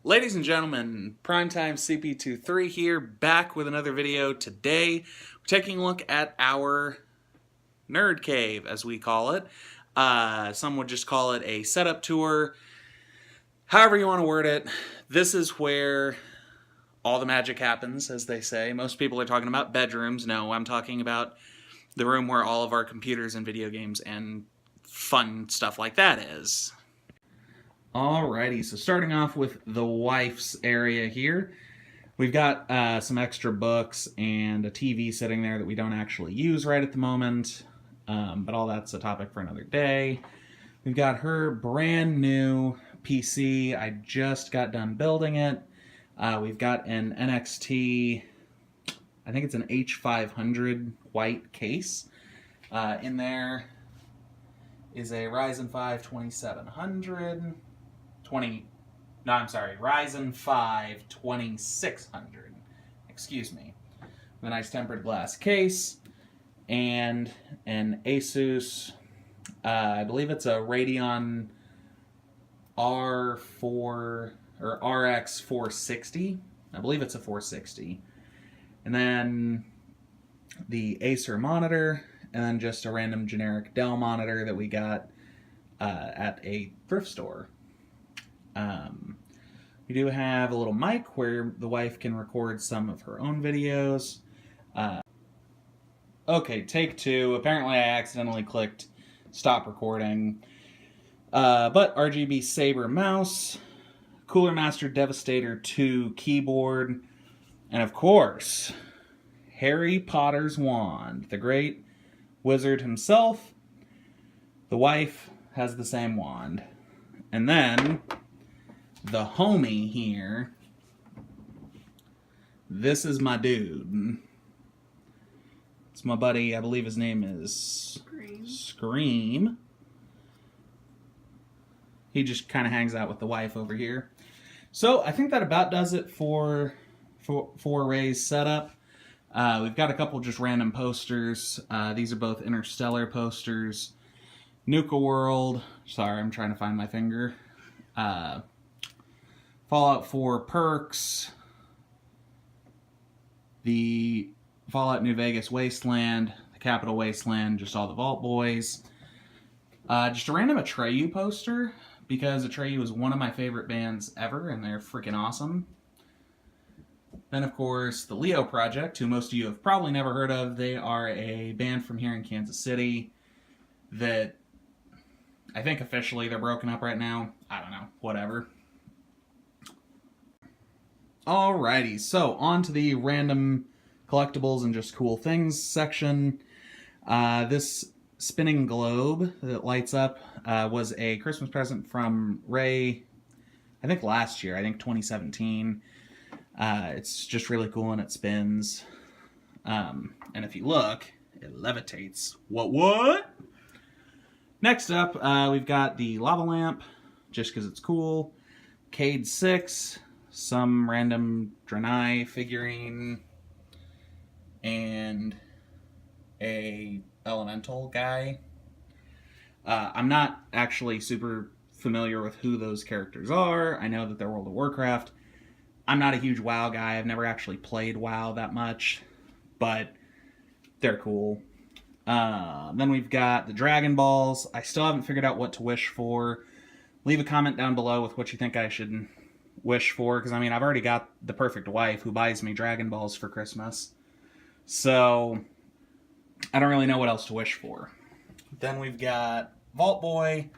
Ladies and gentlemen, Primetime CP23 here, back with another video. Today, we're taking a look at our nerd cave, as we call it. Some would just call it a setup tour. However you want to word it, this is where all the magic happens, as they say. Most people are talking about bedrooms. No, I'm talking about the room where all of our computers and video games and fun stuff like that is. Alrighty, so starting off with the wife's area here, we've got some extra books and a TV sitting there that we don't actually use right at the moment, but all that's a topic for another day. We've got her brand new PC. I just got done building it. We've got an NXT, I think it's an H500 white case. In there is a Ryzen 5 2700. Ryzen 5 2600. Excuse me. The nice tempered glass case. And an Asus, I believe it's a Radeon R4 or RX 460. I believe it's a 460. And then the Acer monitor, and then just a random generic Dell monitor that we got at a thrift store. We do have a little mic where the wife can record some of her own videos. Okay, take two. Apparently I accidentally clicked stop recording. But RGB Saber mouse, Cooler Master Devastator 2 keyboard, and of course, Harry Potter's wand. The great wizard himself. The wife has the same wand. And then the homie here, this is my dude. It's my buddy, I believe his name is Scream. He just kind of hangs out with the wife over here. So I think that about does it for Ray's setup. We've got a couple just random posters. These are both Interstellar posters. Nuka World. Sorry, I'm trying to find my finger. Fallout 4 perks, the Fallout New Vegas Wasteland, the Capital Wasteland, just all the Vault Boys. Just a random Atreyu poster, because Atreyu is one of my favorite bands ever, and they're freaking awesome. Then, of course, the Leo Project, who most of you have probably never heard of. They are a band from here in Kansas City that I think officially they're broken up right now. I don't know, whatever. Alrighty, so on to the random collectibles and just cool things section. This spinning globe that lights up was a Christmas present from Ray, I think last year, I think 2017. It's just really cool and it spins. And if you look, it levitates. What? Next up, we've got the lava lamp, just because it's cool. Cade 6. Some random Draenei figurine, and a elemental guy. I'm not actually super familiar with who those characters are. I know that they're World of Warcraft. I'm not a huge WoW guy. I've never actually played WoW that much, but they're cool. Then we've got the Dragon Balls. I still haven't figured out what to wish for. Leave a comment down below with what you think I should wish for, because I mean, I've already got the perfect wife who buys me Dragon Balls for Christmas, so I don't really know what else to wish for. Then we've got Vault Boy.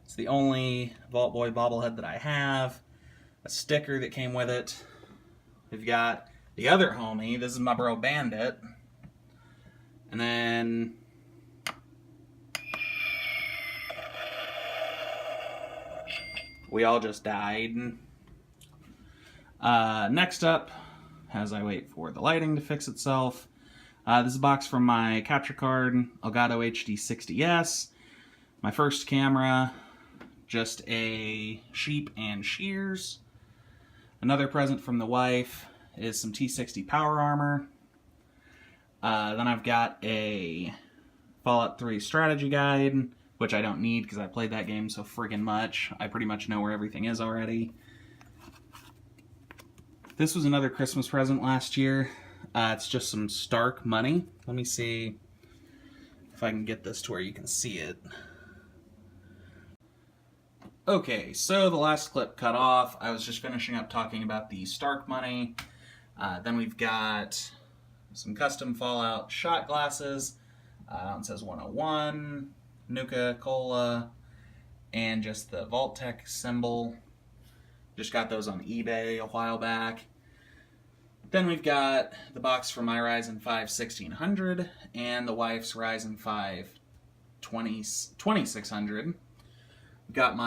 It's the only Vault Boy bobblehead that I have. A sticker that came with it. We've got the other homie. This is my bro Bandit. And then we all just died. Next up, as I wait for the lighting to fix itself, this is a box from my capture card, Elgato HD60S. My first camera, just a sheep and shears. Another present from the wife is some T60 power armor. Then I've got a Fallout 3 strategy guide, which I don't need because I played that game so friggin' much. I pretty much know where everything is already. This was another Christmas present last year. It's just some Stark money. Let me see if I can get this to where you can see it. Okay, so the last clip cut off. I was just finishing up talking about the Stark money. Then we've got some custom Fallout shot glasses. It says 101, Nuka-Cola, and just the Vault-Tec symbol. Just got those on eBay a while back. Then we've got the box for my Ryzen 5 1600 and the wife's Ryzen 5 2600. Got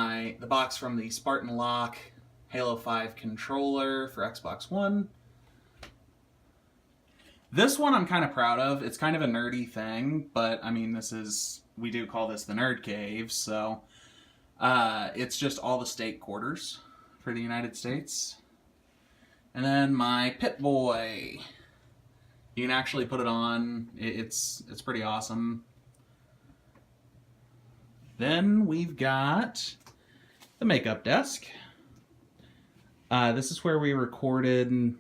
the box from the Spartan Lock Halo 5 controller for Xbox One. This one I'm kind of proud of. It's kind of a nerdy thing, but I mean, we do call this the Nerd Cave, so it's just all the state quarters for the United States. And then my Pip-Boy. You can actually put it on. It's pretty awesome. Then we've got the makeup desk. This is where we recorded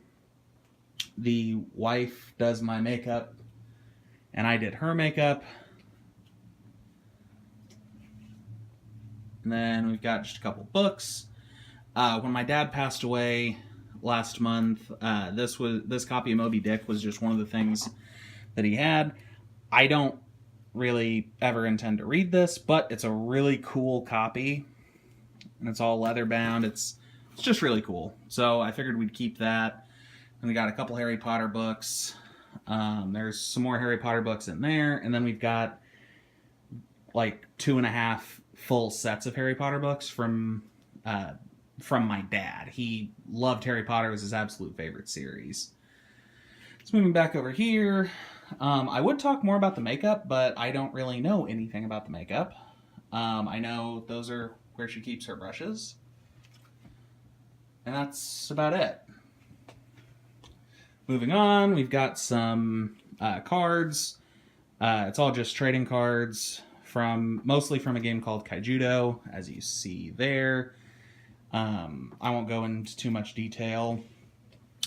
the wife does my makeup and I did her makeup. And then we've got just a couple books. When my dad passed away last month, this copy of Moby Dick was just one of the things that he had. I don't really ever intend to read this, but it's a really cool copy, and it's all leather bound. It's just really cool, so I figured we'd keep that. And we got a couple Harry Potter books. There's some more Harry Potter books in there, and then we've got like 2.5 full sets of Harry Potter books from my dad. He loved Harry Potter. It was his absolute favorite series. So moving back over here, I would talk more about the makeup, but I don't really know anything about the makeup. I know those are where she keeps her brushes. And that's about it. Moving on, we've got some cards. It's all just trading cards, mostly from a game called Kaijudo, as you see there. I won't go into too much detail.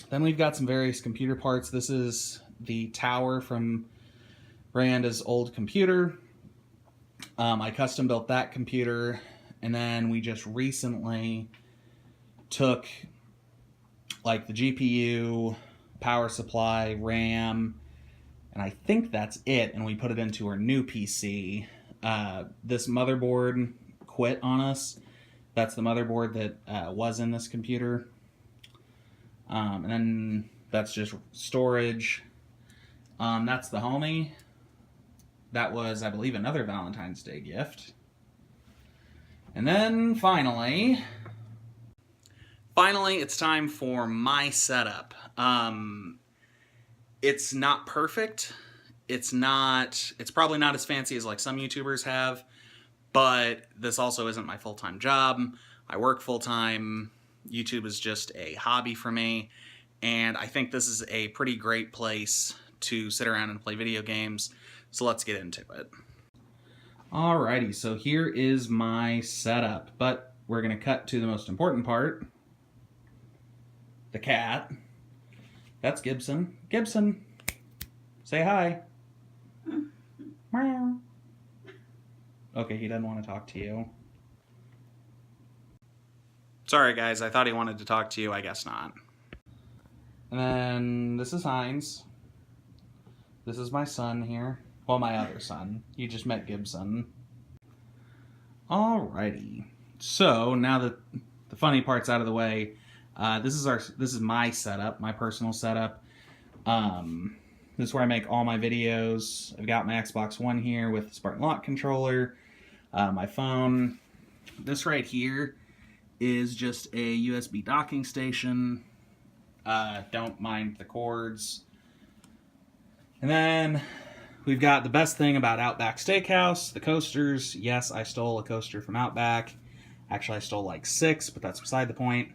Then we've got some various computer parts. This is the tower from Miranda's old computer. I custom built that computer, and then we just recently took like the GPU, power supply, RAM, and I think that's it, and we put it into our new PC. This motherboard quit on us. That's the motherboard that was in this computer. And then that's just storage. That's the homie. That was, I believe, another Valentine's Day gift. And then finally, it's time for my setup. It's not perfect. It's probably not as fancy as like some YouTubers have, but this also isn't my full-time job. I work full-time. YouTube is just a hobby for me, and I think this is a pretty great place to sit around and play video games, so let's get into it. Alrighty, so here is my setup, but we're going to cut to the most important part. The cat. That's Gibson. Gibson, say hi. Meow. Okay, he doesn't want to talk to you. Sorry, guys. I thought he wanted to talk to you. I guess not. And then this is Heinz. This is my son here. Well, my other son. You just met Gibson. Alrighty. So, now that the funny part's out of the way, this is my setup, my personal setup. This is where I make all my videos. I've got my Xbox One here with the Spartan Lock controller, my phone. This right here is just a USB docking station. Don't mind the cords. And then we've got the best thing about Outback Steakhouse, the coasters. Yes, I stole a coaster from Outback. Actually, I stole like 6, but that's beside the point.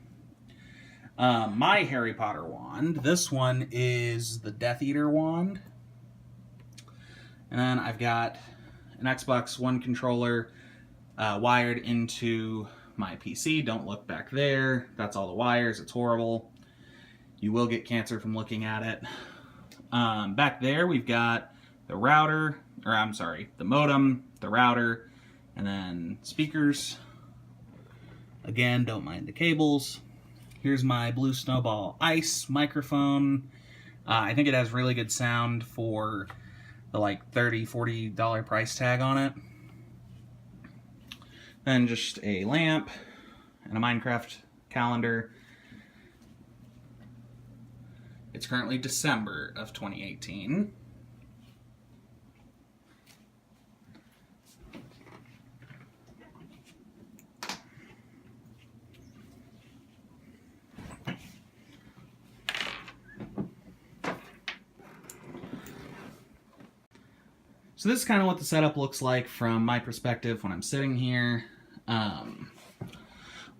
My Harry Potter wand. This one is the Death Eater wand. And then I've got an Xbox One controller wired into my PC. Don't look back there. That's all the wires. It's horrible. You will get cancer from looking at it. Back there we've got the router, or I'm sorry, the modem, the router, and then speakers. Again, don't mind the cables. Here's my Blue Snowball Ice microphone. I think it has really good sound for the like $30, $40 price tag on it. Then just a lamp and a Minecraft calendar. It's currently December of 2018. So this is kind of what the setup looks like from my perspective when I'm sitting here.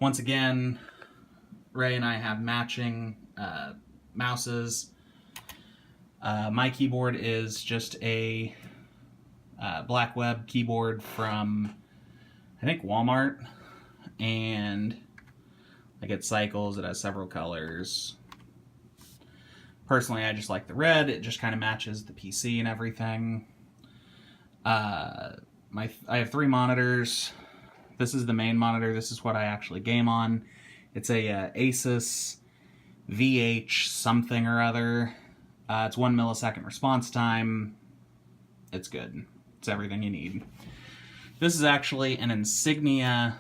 Once again, Ray and I have matching mouses. My keyboard is just a black web keyboard from, I think, Walmart, and like it cycles, it has several colors. Personally, I just like the red. It just kind of matches the PC and everything. I have 3 monitors. This is the main monitor. This is what I actually game on. It's a Asus VH something or other. It's 1 millisecond response time. It's good. It's everything you need. This is actually an Insignia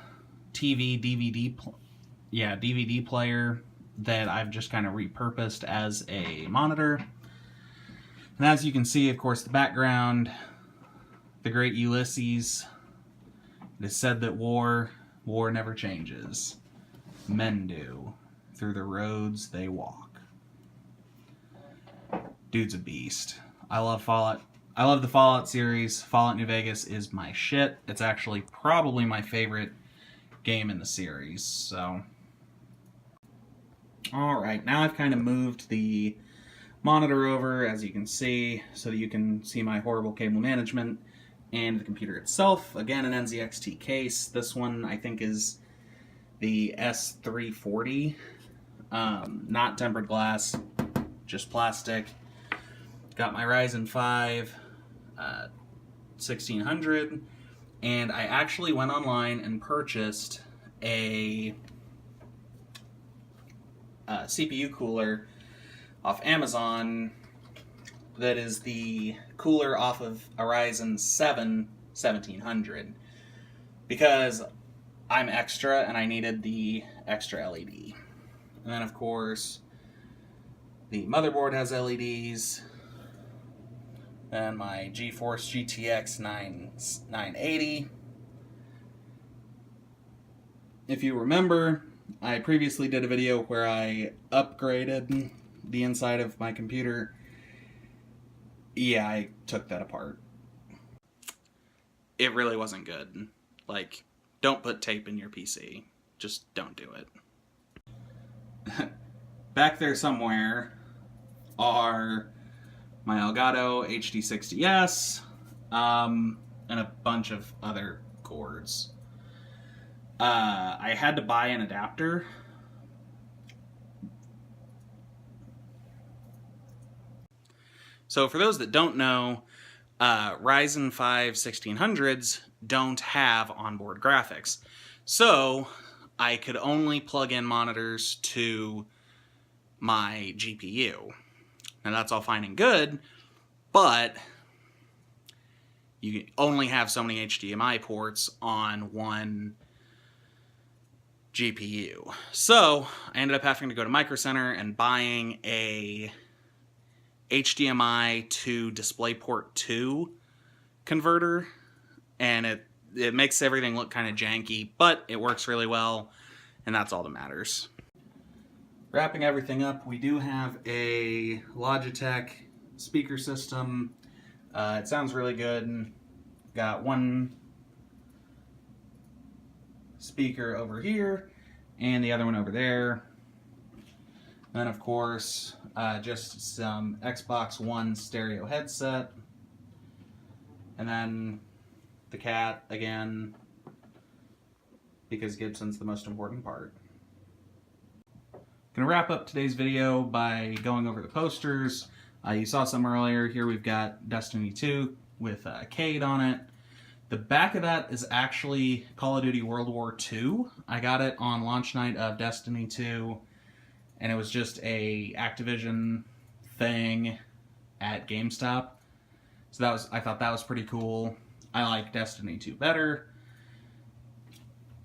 TV DVD player that I've just kind of repurposed as a monitor. And as you can see, of course, the background, the great Ulysses. It is said that war never changes. Men do. Through the roads they walk. Dude's a beast. I love Fallout. I love the Fallout series. Fallout New Vegas is my shit. It's actually probably my favorite game in the series. So, alright, now I've kind of moved the monitor over, as you can see, so that you can see my horrible cable management. And the computer itself, again, an NZXT case. This one, I think, is the S340. Not tempered glass, just plastic. Got my Ryzen 5 1600. And I actually went online and purchased a CPU cooler off Amazon. That is the cooler off of a Ryzen 7 1700, because I'm extra and I needed the extra LED. And then, of course, the motherboard has LEDs, and my GeForce GTX 980. If you remember, I previously did a video where I upgraded the inside of my computer. Yeah, I took that apart. It really wasn't good. Like, don't put tape in your PC. Just don't do it. Back there somewhere are my Elgato HD60S, and a bunch of other cords. I had to buy an adapter. So for those that don't know, Ryzen 5 1600s don't have onboard graphics. So I could only plug in monitors to my GPU. And that's all fine and good, but you only have so many HDMI ports on one GPU. So I ended up having to go to Micro Center and buying a HDMI to DisplayPort 2 converter, and it makes everything look kind of janky, but it works really well, and that's all that matters. Wrapping everything up, we do have a Logitech speaker system. It sounds really good. Got one speaker over here and the other one over there. And then, of course, just some Xbox One stereo headset. And then the cat, again, because Gibson's the most important part. going to wrap up today's video by going over the posters. You saw some earlier. Here we've got Destiny 2 with Cade on it. The back of that is actually Call of Duty World War II. I got it on launch night of Destiny 2, and it was just a Activision thing at GameStop. So I thought that was pretty cool. I like Destiny 2 better.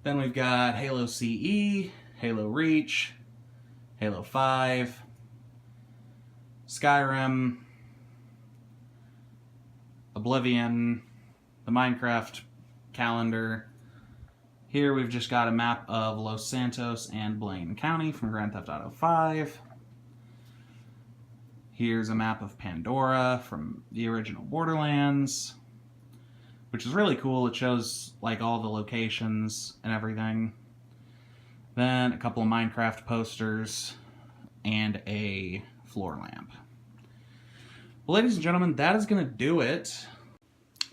Then we've got Halo CE, Halo Reach, Halo 5, Skyrim, Oblivion, the Minecraft calendar. Here we've just got a map of Los Santos and Blaine County from Grand Theft Auto 5. Here's a map of Pandora from the original Borderlands, which is really cool. It shows like all the locations and everything. Then a couple of Minecraft posters and a floor lamp. Well, ladies and gentlemen, that is going to do it.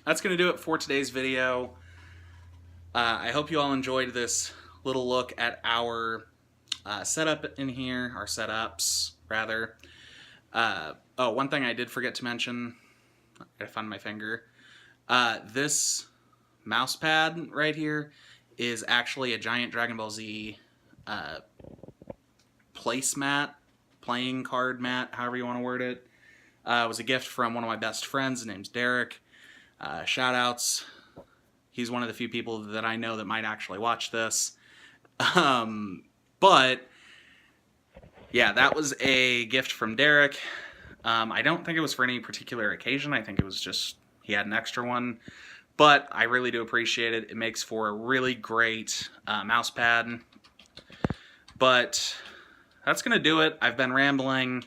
That's going to do it for today's video. I hope you all enjoyed this little look at our setup in here, our setups, rather. Oh, one thing I did forget to mention, I gotta find my finger. This mouse pad right here is actually a giant Dragon Ball Z placemat, playing card mat, however you want to word it. It was a gift from one of my best friends. His name's Derek. Shout outs. He's one of the few people that I know that might actually watch this. But yeah, that was a gift from Derek. I don't think it was for any particular occasion. I think it was just he had an extra one. But I really do appreciate it. It makes for a really great mouse pad. But that's going to do it. I've been rambling.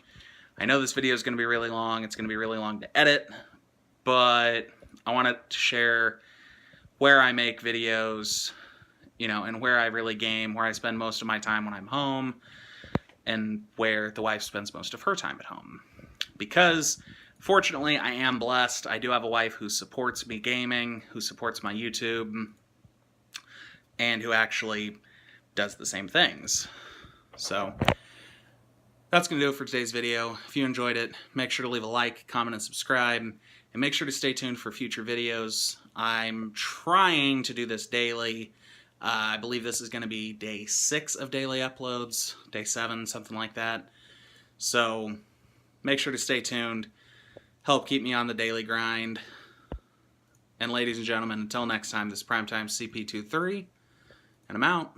I know this video is going to be really long. It's going to be really long to edit. But I wanted to share where I make videos, you know, and where I really game, where I spend most of my time when I'm home, and where the wife spends most of her time at home. Because, fortunately, I am blessed. I do have a wife who supports me gaming, who supports my YouTube, and who actually does the same things. So, that's going to do it for today's video. If you enjoyed it, make sure to leave a like, comment, and subscribe. And make sure to stay tuned for future videos. I'm trying to do this daily. I believe this is going to be day 6 of daily uploads, day 7, something like that. So make sure to stay tuned. Help keep me on the daily grind. And ladies and gentlemen, until next time, this is Primetime CP23, and I'm out.